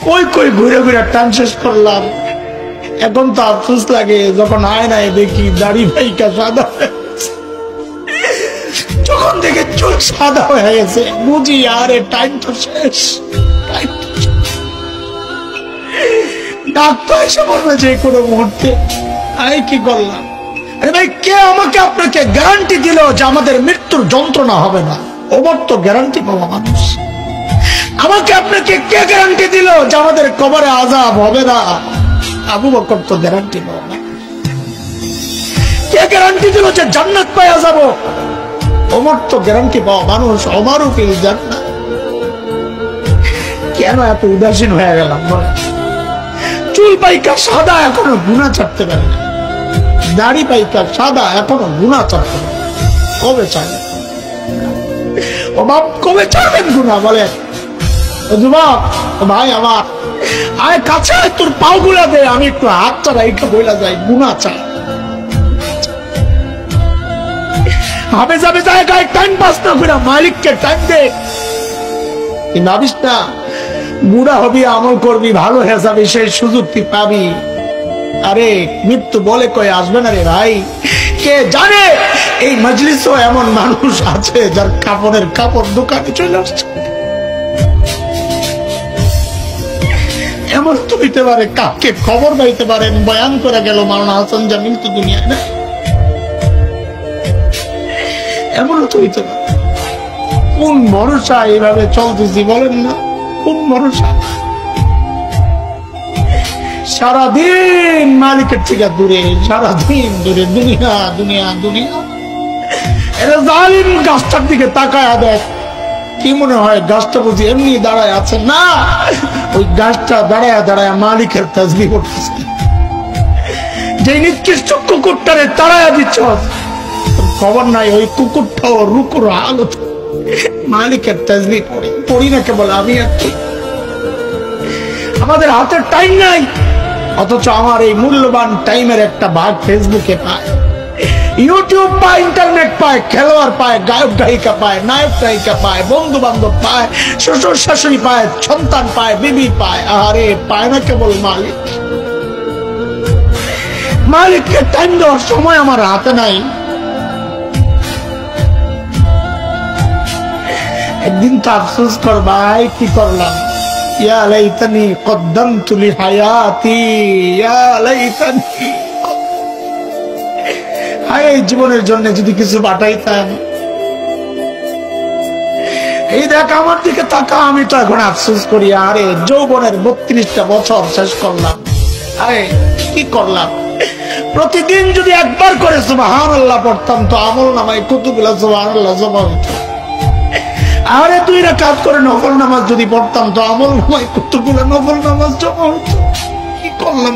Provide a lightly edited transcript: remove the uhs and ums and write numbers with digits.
কই কই ঘুরে ঘুরে টান শেষ করলাম। এখন তো আফসোস লাগে যখন আয়নায় দেখি দাড়ি ভাইকা সাদা, যখন দেখে চুল সাদা হয়ে গেছে বুঝি আরে টাইম তো শেষ। ডাক্তার এসে বলবে যে কোনো মুহূর্তে। আমি কি করলাম? আরে ভাই, কে আমাকে আপনাকে গ্যারান্টি দিল যে আমাদের মৃত্যুর যন্ত্রণা হবে না? ওমর তো গ্যারান্টি পাওয়া মানুষ। আমাকে আপনাকে কে গ্যারান্টি দিল যে আমাদের কবরে আযাব হবে না? আবু বকর তো গ্যারান্টি পাওয়া না। কে গ্যারান্টি দিল যে জান্নাত পাওয়া যাব? ওমর তো গ্যারান্টি পাওয়া মানুষ। ওমরও ফিল জান্নাত। কেন এত উদাসীন হয়ে গেলাম? চুল পাইকা সাদা এখনো গুনাহ ছাড়তে পারে না, দাড়ি পাইকা সাদা এখনো গুনাহ ছাড়তে পারে। কবে ছাড়বে? ও বাপ, কবে ছাড়বেন গুনাহ? বলে ও যুবক, ও ভাই আমার, আয় কাছে, তোর পাও গুলা দে, আমি একটু হাত চালাই, একটু বইলা যাই, গুনাহ চাই। হাবে যাবে জায়গায় টাইম পাস না করে মালিককে টাইম দে। ভাবিস না বুড়া হবি, আমল করবি, ভালো হয়ে যাবে, সেই সুযোগ তুই পাবি। আরে মৃত্যু বলে কয়ে আসবে না রে ভাই। কে জানে এই মজলিসও এমন মানুষ আছে যার কাপড়ের কাপড় দোকানে চলে আসছে। এমন তো হইতে পারে কাকে খবর পাইতে পারেন বয়ান করে গেল মাওলানা হাসান জামিল তো দুনিয়ায় না। এমনও তো হইতে পারে। কোন ভরসা এইভাবে চলতেছি বলেন না? কোন ভরসা? সারাদিন মালিকের থেকে দূরে, সারাদিন দূরে, দুনিয়া দুনিয়া দুনিয়া। এরা জালিম গাছটার দিকে তাকায় দেখ, কি মনে হয় গাছটা বুঝি এমনি দাঁড়ায় আছে? না, ওই গাছটা দাঁড়ায় দাঁড়ায় মালিকের তাসবিহ করতেছে। যে নিকৃষ্ট কুকুরটারে তাড়ায়া দিচ্ছ, খবর নাই ওই কুকুরটাও রুকুর হালত মালিকের তাসবিহ পড়ে। পড়ি না কেবল আমি আর তুই। আমাদের হাতে টাইম নাই, অথচ আমার এই মূল্যবান টাইমের একটা ভাগ ফেসবুকে পায়, ইউটিউব পায়, ইন্টারনেট পায়, খেলোয়াড় পায়, গায়ক গায়িকা পায়, নায়ক নায়িকা পায়, বন্ধু বান্ধব পায়, শ্বশুর শাশুড়ি পায়, সন্তান পায়, বিবি পায়। আরে পায় না কেবল মালিক। মালিককে টাইম দেওয়ার সময় আমার হাতে নাই। একদিন তো আফসোস কর ভাই, কি করলাম? ইয়া লাইতানি কদ্দামতু লিহায়াতি, ইয়া লাইতানি, হায় জীবনের জন্য যদি কিছু পাঠাইতাম। এই দেখ আমার দিকে তাকা, আমি তো এখন আফসোস করি। আরে যৌবনের 32টা বছর শেষ করলাম। আরে কি করলাম? প্রতিদিন যদি একবার করে সুবহানাল্লাহ পড়তাম তো আমল নামায় কতগুলা সুবহানাল্লাহ জমা হতো। আরে 2 রাকাত করে নফল নামাজ যদি পড়তাম তো আমল নামায় কতগুলা নফল নামাজ জমা হতো। কি করলাম?